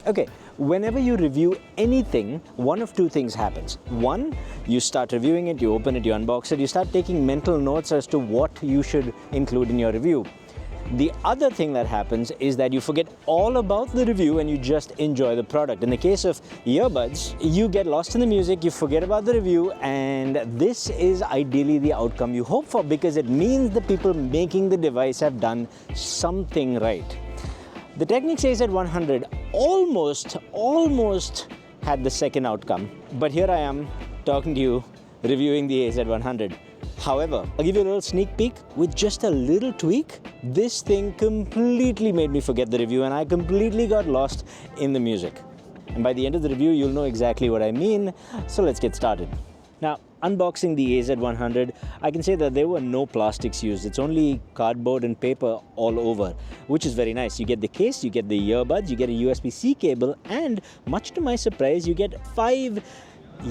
Okay, whenever you review anything, one of two things happens. One, you start reviewing it, you open it, you unbox it, you start taking mental notes as to what you should include in your review. The other thing that happens is that you forget all about the review and you just enjoy the product. In the case of earbuds, you get lost in the music, you forget about the review, and this is ideally the outcome you hope for, because it means the people making the device have done something right. The Technics AZ100 almost had the second outcome, but here I am talking to you reviewing the AZ100. However, I'll give you a little sneak peek. With just a little tweak, this thing completely made me forget the review and I completely got lost in the music. And by the end of the review, you'll know exactly what I mean, so let's get started. Now, unboxing the AZ100, I can say that there were no plastics used. It's only cardboard and paper all over, which is very nice. You get the case, you get the earbuds, you get a USB-C cable, and much to my surprise, you get 5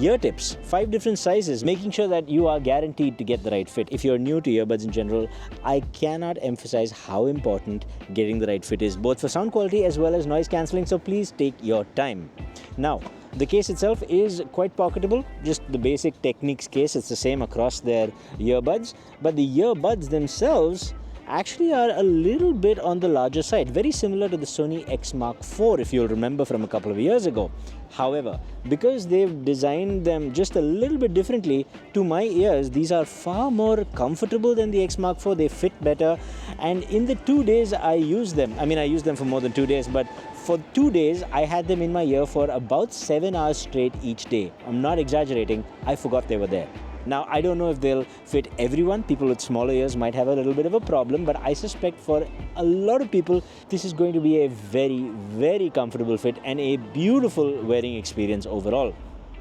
ear tips, 5 different sizes, making sure that you are guaranteed to get the right fit. If you're new to earbuds in general, I cannot emphasize how important getting the right fit is, both for sound quality as well as noise cancelling, so please take your time. Now, the case itself is quite pocketable, just the basic Technics case. It's the same across their earbuds, but the earbuds themselves actually are a little bit on the larger side, very similar to the Sony X Mark IV, if you'll remember from a couple of years ago. However, because they've designed them just a little bit differently, to my ears, these are far more comfortable than the X Mark IV. They fit better, and in the 2 days I used them, I used them for more than 2 days, but for 2 days, I had them in my ear for about 7 hours straight each day. I'm not exaggerating, I forgot they were there. Now, I don't know if they'll fit everyone. People with smaller ears might have a little bit of a problem, but I suspect for a lot of people, this is going to be a very, very comfortable fit and a beautiful wearing experience overall.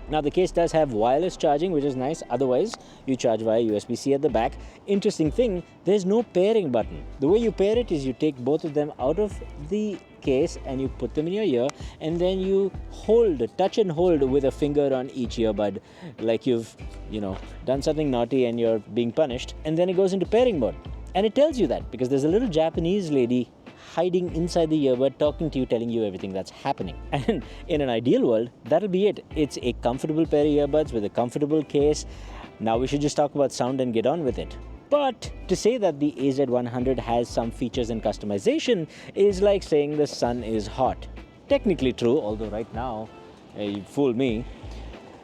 Now, the case does have wireless charging, which is nice. Otherwise, you charge via USB-C at the back. Interesting thing, there's no pairing button. The way you pair it is you take both of them out of the case and you put them in your ear, and then you touch and hold with a finger on each earbud, like you've, done something naughty and you're being punished, and then it goes into pairing mode. And it tells you that because there's a little Japanese lady hiding inside the earbud, talking to you, telling you everything that's happening. And in an ideal world, that'll be it. It's a comfortable pair of earbuds with a comfortable case. Now we should just talk about sound and get on with it. But to say that the AZ100 has some features and customization is like saying the sun is hot. Technically true, although right now, you fooled me.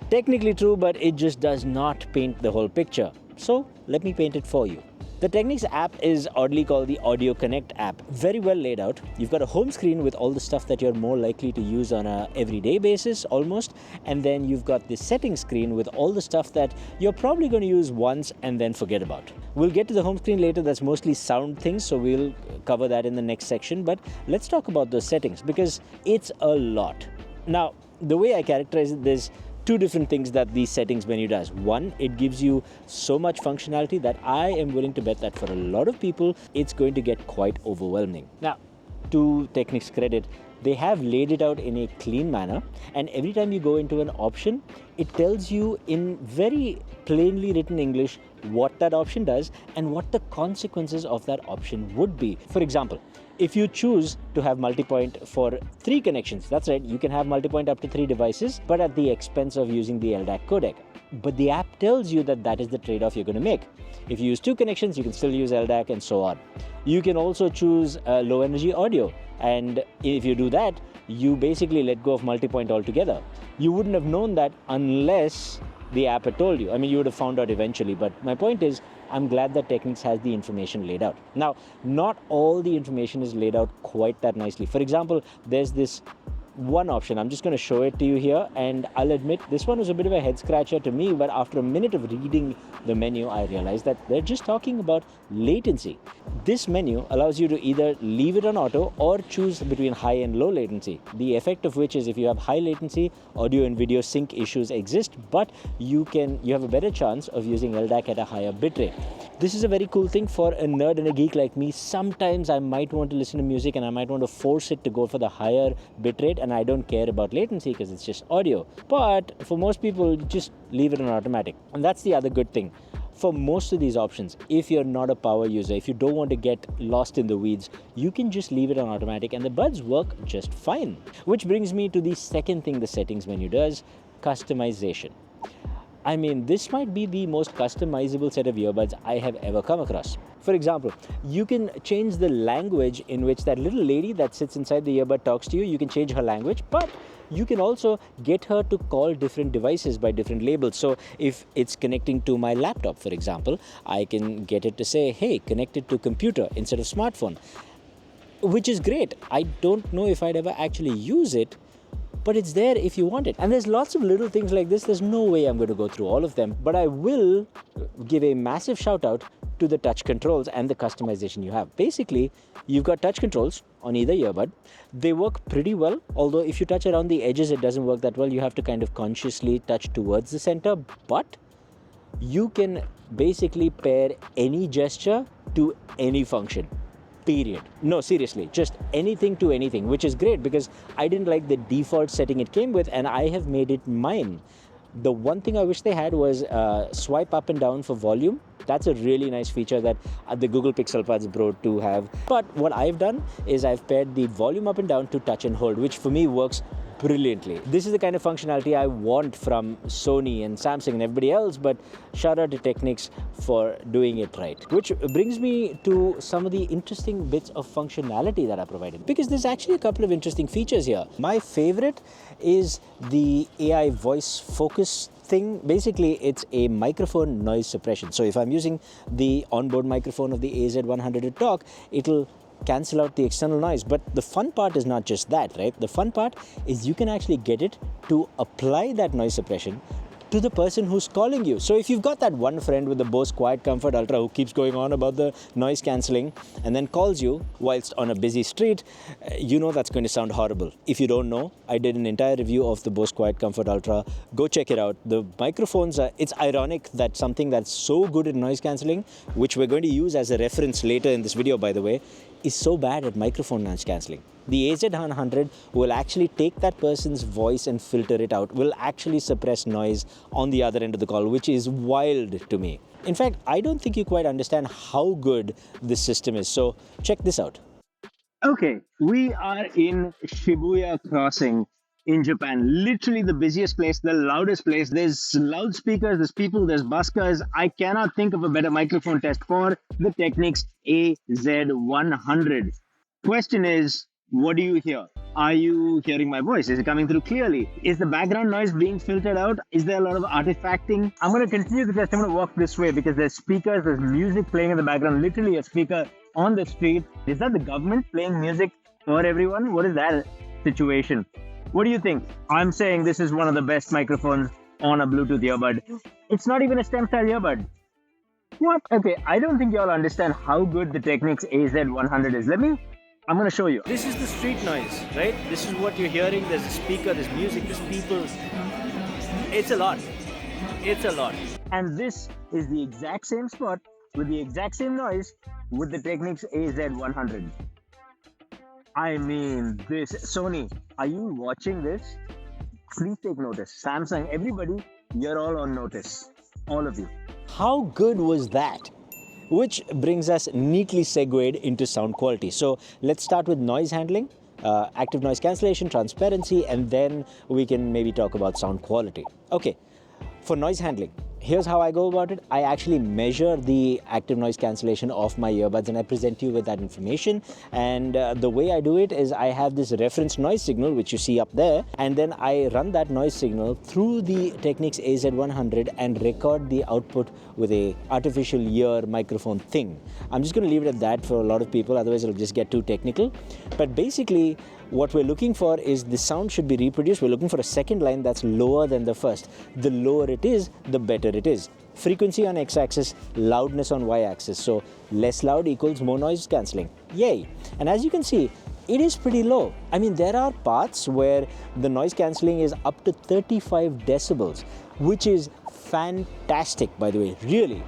Technically true, but it just does not paint the whole picture. So let me paint it for you. The Technics app is oddly called the Audio Connect app. Very well laid out. You've got a home screen with all the stuff that you're more likely to use on a everyday basis almost. And then you've got the settings screen with all the stuff that you're probably going to use once and then forget about. We'll get to the home screen later. That's mostly sound things, so we'll cover that in the next section. But let's talk about those settings because it's a lot. Now, the way I characterize it, there's 2 different things that the settings menu does. One, it gives you so much functionality that I am willing to bet that for a lot of people, it's going to get quite overwhelming. Now, to Technics' credit, they have laid it out in a clean manner, and every time you go into an option, it tells you in very plainly written English what that option does and what the consequences of that option would be. For example, if you choose to have multipoint for 3 connections, that's right, you can have multipoint up to 3 devices, but at the expense of using the LDAC codec. But the app tells you that that is the trade-off you're going to make. If you use 2 connections, you can still use LDAC and so on. You can also choose low energy audio, and if you do that, you basically let go of multipoint altogether. You wouldn't have known that unless the app had told you. You would have found out eventually, but my point is, I'm glad that Technics has the information laid out. Now, not all the information is laid out quite that nicely. For example, there's this one option. I'm just going to show it to you here, and I'll admit this one was a bit of a head scratcher to me, but after a minute of reading the menu, I realized that they're just talking about latency. This menu allows you to either leave it on auto or choose between high and low latency. The effect of which is if you have high latency, audio and video sync issues exist, but you have a better chance of using LDAC at a higher bitrate. This is a very cool thing for a nerd and a geek like me. Sometimes I might want to listen to music and I might want to force it to go for the higher bitrate, and I don't care about latency because it's just audio. But for most people, just leave it on automatic. And that's the other good thing. for most of these options, if you're not a power user, if you don't want to get lost in the weeds, you can just leave it on automatic and the buds work just fine. Which brings me to the second thing the settings menu does, customization. I mean, this might be the most customizable set of earbuds I have ever come across. For example, you can change the language in which that little lady that sits inside the earbud talks to you. You can change her language, but you can also get her to call different devices by different labels. So if it's connecting to my laptop, for example, I can get it to say, hey, connect it to computer instead of smartphone, which is great. I don't know if I'd ever actually use it, but it's there if you want it. And there's lots of little things like this. There's no way I'm going to go through all of them, but I will give a massive shout out to the touch controls and the customization you have. Basically, you've got touch controls on either earbud. They work pretty well, although if you touch around the edges, it doesn't work that well. You have to kind of consciously touch towards the center, but you can basically pair any gesture to any function. Period. No, seriously, just anything to anything, which is great because I didn't like the default setting it came with and I have made it mine. The one thing I wish they had was swipe up and down for volume. That's a really nice feature that the Google Pixel Buds Pro 2 have. But what I've done is I've paired the volume up and down to touch and hold, which for me works brilliantly. This is the kind of functionality I want from Sony and Samsung and everybody else, but shout out to Technics for doing it right. Which brings me to some of the interesting bits of functionality that are provided, because there's actually a couple of interesting features here. My favorite is the AI voice focus thing. Basically, it's a microphone noise suppression. So if I'm using the onboard microphone of the AZ100 to talk, it'll cancel out the external noise. But the fun part is not just that, right? The fun part is you can actually get it to apply that noise suppression to the person who's calling you. So if you've got that one friend with the Bose Quietcomfort Ultra who keeps going on about the noise cancelling and then calls you whilst on a busy street, you know that's going to sound horrible. If you don't know, I did an entire review of the Bose Quietcomfort Ultra. Go check it out. The microphones are, it's ironic that something that's so good at noise cancelling, which we're going to use as a reference later in this video, by the way, is so bad at microphone noise cancelling. The AZ100 will actually take that person's voice and filter it out, will actually suppress noise on the other end of the call, which is wild to me. In fact, I don't think you quite understand how good this system is. So check this out. Okay, we are in Shibuya Crossing in Japan. Literally the busiest place, the loudest place. There's loudspeakers, there's people, there's buskers. I cannot think of a better microphone test for the Technics AZ100. Question is, what do you hear? Are you hearing my voice? Is it coming through clearly? Is the background noise being filtered out? Is there a lot of artifacting? I'm going to continue the test. I'm going to walk this way because there's speakers, there's music playing in the background, literally a speaker on the street. Is that the government playing music for everyone? What is that situation? What do you think? I'm saying this is one of the best microphones on a Bluetooth earbud. It's not even a stem style earbud. What? Okay, I don't think y'all understand how good the Technics AZ100 is. I'm going to show you. This is the street noise, right? This is what you're hearing. There's a speaker, there's music, there's people. It's a lot. It's a lot. And this is the exact same spot with the exact same noise with the Technics AZ100. I mean, this. Sony, are you watching this? Please take notice. Samsung, everybody, you're all on notice. All of you. How good was that? Which brings us neatly segued into sound quality. So let's start with noise handling, active noise cancellation, transparency, and then we can maybe talk about sound quality. Okay, for noise handling, here's how I go about it. I actually measure the active noise cancellation of my earbuds and I present you with that information. And the way I do it is I have this reference noise signal, which you see up there, and then I run that noise signal through the Technics AZ100 and record the output with a artificial ear microphone thing. I'm just going to leave it at that for a lot of people, otherwise it'll just get too technical. But basically, what we're looking for is the sound should be reproduced. We're looking for a second line that's lower than the first. The lower it is, the better it is. Frequency on x-axis, loudness on y-axis. So less loud equals more noise cancelling. Yay! And as you can see, it is pretty low. I mean, there are parts where the noise cancelling is up to 35 decibels, which is fantastic, by the way, really.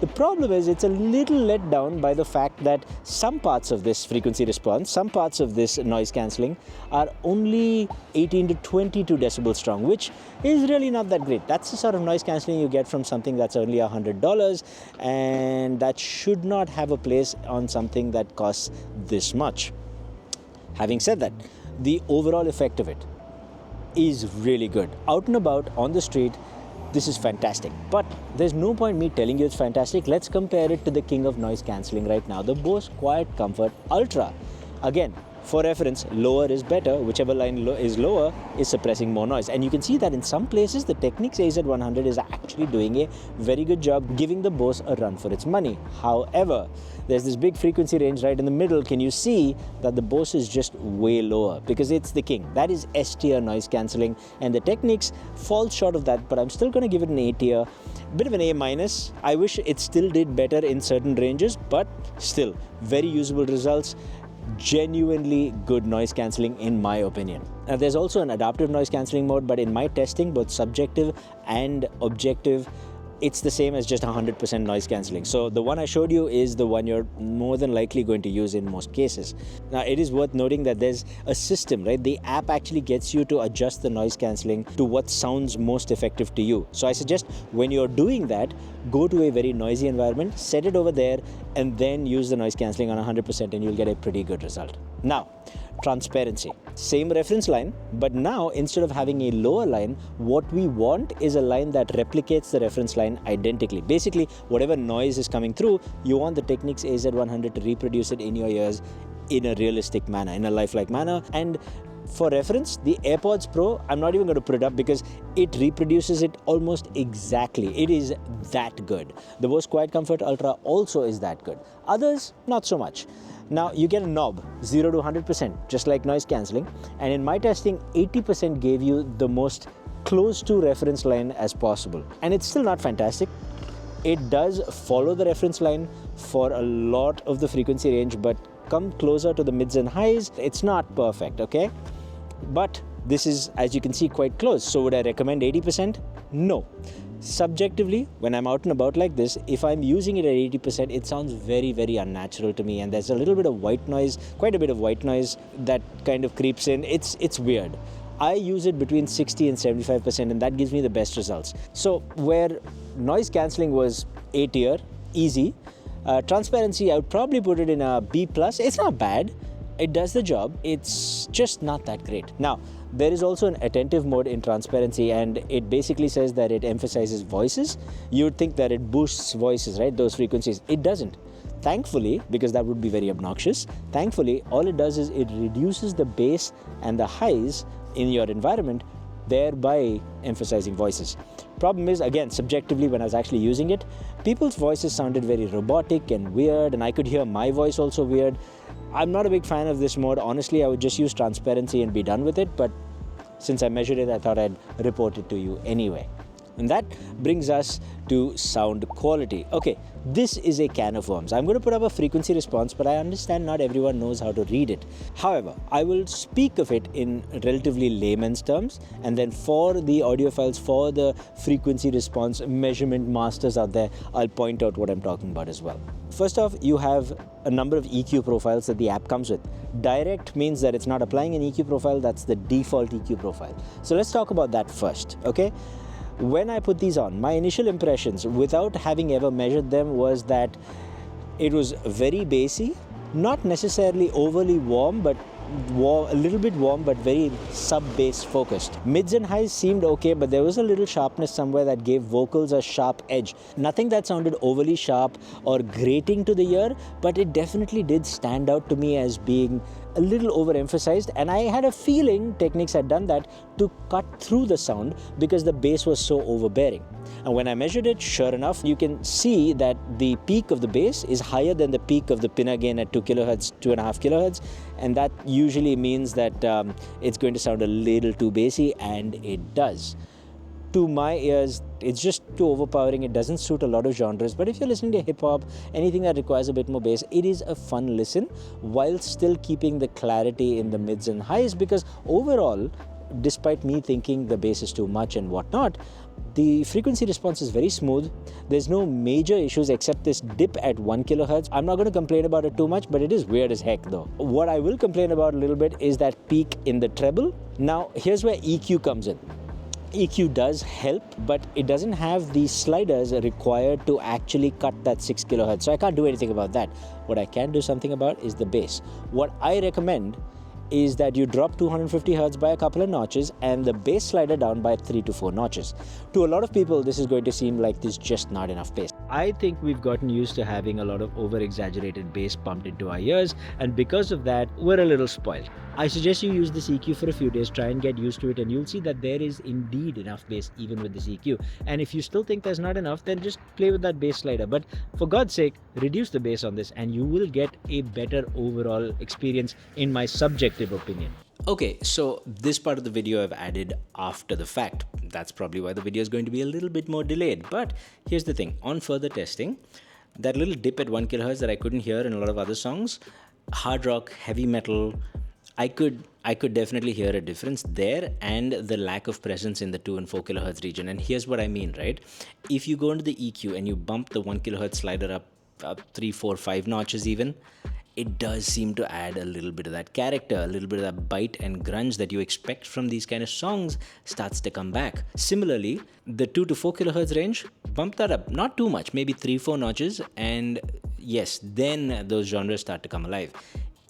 The problem is it's a little let down by the fact that some parts of this frequency response, some parts of this noise cancelling are only 18 to 22 decibels strong, which is really not that great. That's the sort of noise cancelling you get from something that's only $100, and that should not have a place on something that costs this much. Having said that, the overall effect of it is really good. Out and about on the street, this is fantastic. But there's no point me telling you it's fantastic. Let's compare it to the king of noise cancelling right now, the Bose Quietcomfort Ultra. Again, for reference, lower is better. Whichever line is lower is suppressing more noise. And you can see that in some places, the Technics AZ100 is actually doing a very good job giving the Bose a run for its money. However, there's this big frequency range right in the middle. Can you see that the Bose is just way lower? Because it's the king. That is S tier noise cancelling. And the Technics falls short of that, but I'm still going to give it an A tier. Bit of an A minus. I wish it still did better in certain ranges, but still, very usable results. Genuinely good noise cancelling in my opinion. Now there's also an adaptive noise cancelling mode, but in my testing, both subjective and objective, it's the same as just 100% noise cancelling. So the one I showed you is the one you're more than likely going to use in most cases. Now it is worth noting that there's a system, right? The app actually gets you to adjust the noise cancelling to what sounds most effective to you. So I suggest when you're doing that, go to a very noisy environment, set it over there, and then use the noise cancelling on 100% and you'll get a pretty good result. Now, transparency. Same reference line, but now instead of having a lower line, what we want is a line that replicates the reference line identically. Basically, whatever noise is coming through, you want the Technics AZ100 to reproduce it in your ears in a realistic manner, in a lifelike manner. And for reference, the AirPods Pro, I'm not even going to put it up because it reproduces it almost exactly. It is that good. The Bose Quietcomfort Ultra also is that good. Others, not so much. Now you get a knob, 0 to 100%, just like noise cancelling. And in my testing, 80% gave you the most close to reference line as possible. And it's still not fantastic. It does follow the reference line for a lot of the frequency range, but come closer to the mids and highs, it's not perfect, okay? But this is, as you can see, quite close. So would I recommend 80%? No. Subjectively, when I'm out and about like this, if I'm using it at 80%, it sounds very, very unnatural to me. And there's a little bit of white noise, quite a bit of white noise that kind of creeps in. It's weird. I use it between 60 and 75%, and that gives me the best results. So where noise cancelling was A tier, easy, transparency, I would probably put it in a B+. It's not bad. It does the job. It's just not that great. Now, there is also an attentive mode in transparency, and it basically says that it emphasizes voices. You would think that it boosts voices, right? Those frequencies. It doesn't. Thankfully, because that would be very obnoxious, thankfully, all it does is it reduces the bass and the highs in your environment, thereby emphasizing voices. Problem is, again, subjectively, when I was actually using it, people's voices sounded very robotic and weird, and I could hear my voice also weird. I'm not a big fan of this mode. Honestly, I would just use transparency and be done with it, but since I measured it, I thought I'd report it to you anyway. And that brings us to sound quality. Okay, this is a can of worms. I'm going to put up a frequency response, but I understand not everyone knows how to read it. However, I will speak of it in relatively layman's terms, and then for the audiophiles, for the frequency response measurement masters out there, I'll point out what I'm talking about as well. First off, you have a number of EQ profiles that the app comes with. Direct means that it's not applying an EQ profile, that's the default EQ profile. So let's talk about that first, okay? When I put these on, my initial impressions, without having ever measured them, was that it was very bassy, not necessarily overly warm, but a little bit warm, but very sub-bass focused. Mids and highs seemed okay, but there was a little sharpness somewhere that gave vocals a sharp edge. Nothing that sounded overly sharp or grating to the ear, but it definitely did stand out to me as being a little overemphasized, and I had a feeling Technics had done that to cut through the sound because the bass was so overbearing. And when I measured it, sure enough, you can see that the peak of the bass is higher than the peak of the pinna gain at 2 kilohertz, 2.5 kilohertz, and that usually means that it's going to sound a little too bassy, and it does. To my ears, it's just too overpowering. It doesn't suit a lot of genres, but if you're listening to hip-hop, anything that requires a bit more bass, it is a fun listen while still keeping the clarity in the mids and highs, because overall, despite me thinking the bass is too much and whatnot, the frequency response is very smooth. There's no major issues except this dip at 1 kilohertz. I'm not going to complain about it too much, but it is weird as heck though. What I will complain about a little bit is that peak in the treble. Now, here's where EQ comes in. EQ does help, but it doesn't have the sliders required to actually cut that 6 kilohertz. So I can't do anything about that. What I can do something about is the bass. What I recommend is that you drop 250 hertz by a couple of notches and the bass slider down by 3 to 4 notches. To a lot of people, this is going to seem like there's just not enough bass. I think we've gotten used to having a lot of over-exaggerated bass pumped into our ears, and because of that, we're a little spoiled. I suggest you use this EQ for a few days, try and get used to it, and you'll see that there is indeed enough bass even with this EQ. And if you still think there's not enough, then just play with that bass slider. But for God's sake, reduce the bass on this and you will get a better overall experience, in my subjective opinion. Okay, so this part of the video I've added after the fact. That's probably why the video is going to be a little bit more delayed. But here's the thing, on further testing, that little dip at 1 kilohertz that I couldn't hear in a lot of other songs, hard rock, heavy metal, I could definitely hear a difference there, and the lack of presence in the 2 and 4 kilohertz region. And here's what I mean, right? If you go into the EQ and you bump the 1 kilohertz slider up 3, 4, 5 notches even, it does seem to add a little bit of that character, a little bit of that bite and grunge that you expect from these kind of songs starts to come back. Similarly, the 2 to 4 kilohertz range, bump that up, not too much, maybe 3, 4 notches, and yes, then those genres start to come alive.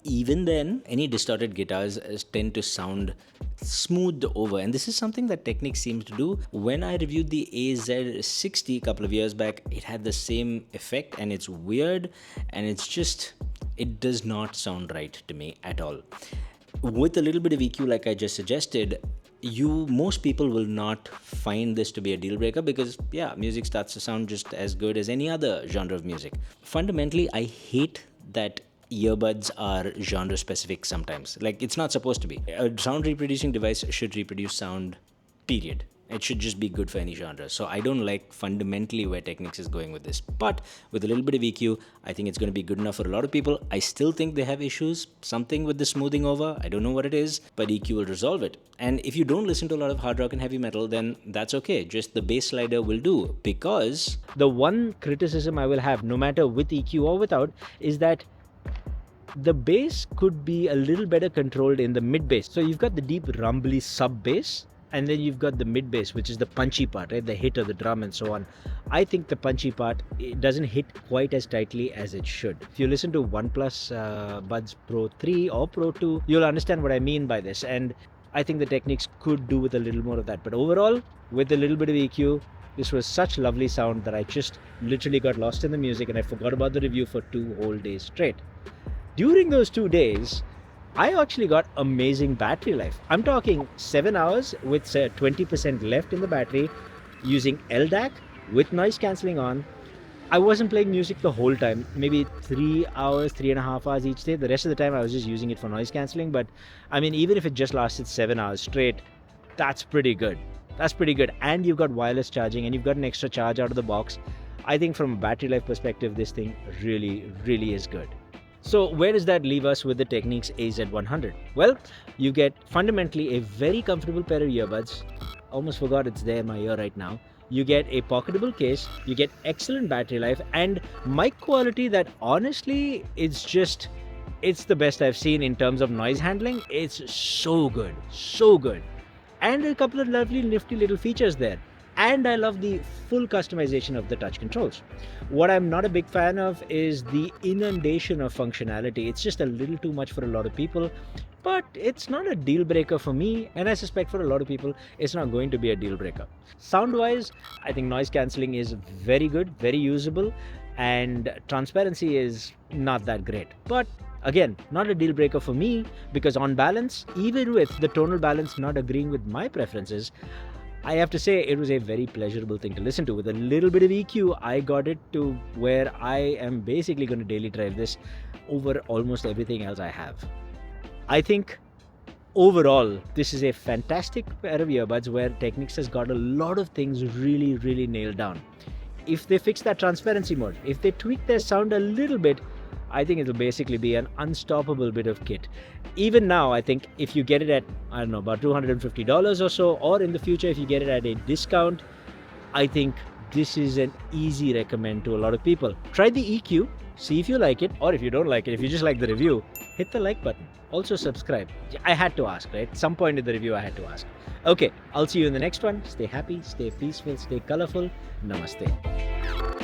Even then, any distorted guitars tend to sound smoothed over, and this is something that Technics seems to do. When I reviewed the AZ100 a couple of years back, it had the same effect, and it's weird, and it's just, it does not sound right to me at all. With a little bit of EQ like I just suggested, most people will not find this to be a deal breaker because, yeah, music starts to sound just as good as any other genre of music. Fundamentally, I hate that earbuds are genre specific sometimes. Like, it's not supposed to be. A sound reproducing device should reproduce sound, period. It should just be good for any genre. So I don't like fundamentally where Technics is going with this. But with a little bit of EQ, I think it's going to be good enough for a lot of people. I still think they have issues, something with the smoothing over. I don't know what it is, but EQ will resolve it. And if you don't listen to a lot of hard rock and heavy metal, then that's okay. Just the bass slider will do. Because the one criticism I will have, no matter with EQ or without, is that the bass could be a little better controlled in the mid bass. So you've got the deep rumbly sub bass, and then you've got the mid bass, which is the punchy part, right? The hit of the drum and so on. I think the punchy part, it doesn't hit quite as tightly as it should. If you listen to OnePlus Buds Pro 3 or Pro 2, you'll understand what I mean by this. And I think the Technics could do with a little more of that. But overall, with a little bit of EQ, this was such lovely sound that I just literally got lost in the music and I forgot about the review for 2 whole days straight. During those 2 days, I actually got amazing battery life. I'm talking 7 hours with 20% left in the battery, using LDAC with noise cancelling on. I wasn't playing music the whole time, maybe 3 hours, 3.5 hours each day. The rest of the time I was just using it for noise cancelling. But I mean, even if it just lasted 7 hours straight, that's pretty good. That's pretty good. And you've got wireless charging and you've got an extra charge out of the box. I think from a battery life perspective, this thing really, really is good. So where does that leave us with the Technics AZ100? Well, you get fundamentally a very comfortable pair of earbuds. Almost forgot it's there in my ear right now. You get a pocketable case, you get excellent battery life, and mic quality that honestly, it's the best I've seen in terms of noise handling. It's so good, so good. And a couple of lovely nifty little features there. And I love the full customization of the touch controls. What I'm not a big fan of is the inundation of functionality. It's just a little too much for a lot of people, but it's not a deal breaker for me, and I suspect for a lot of people, it's not going to be a deal breaker. Sound-wise, I think noise cancelling is very good, very usable, and transparency is not that great. But again, not a deal breaker for me, because on balance, even with the tonal balance not agreeing with my preferences, I have to say it was a very pleasurable thing to listen to. With a little bit of EQ, I got it to where I am basically going to daily drive this over almost everything else I have. I think overall, this is a fantastic pair of earbuds where Technics has got a lot of things really, really nailed down. If they fix that transparency mode, if they tweak their sound a little bit, I think it'll basically be an unstoppable bit of kit. Even now, I think if you get it at, I don't know, about $250 or so, or in the future if you get it at a discount, I think this is an easy recommend to a lot of people. Try the EQ, see if you like it, or if you don't like it, if you just like the review, hit the like button. Also subscribe. I had to ask, right? At some point in the review I had to ask. Okay, I'll see you in the next one. Stay happy, stay peaceful, stay colorful. Namaste.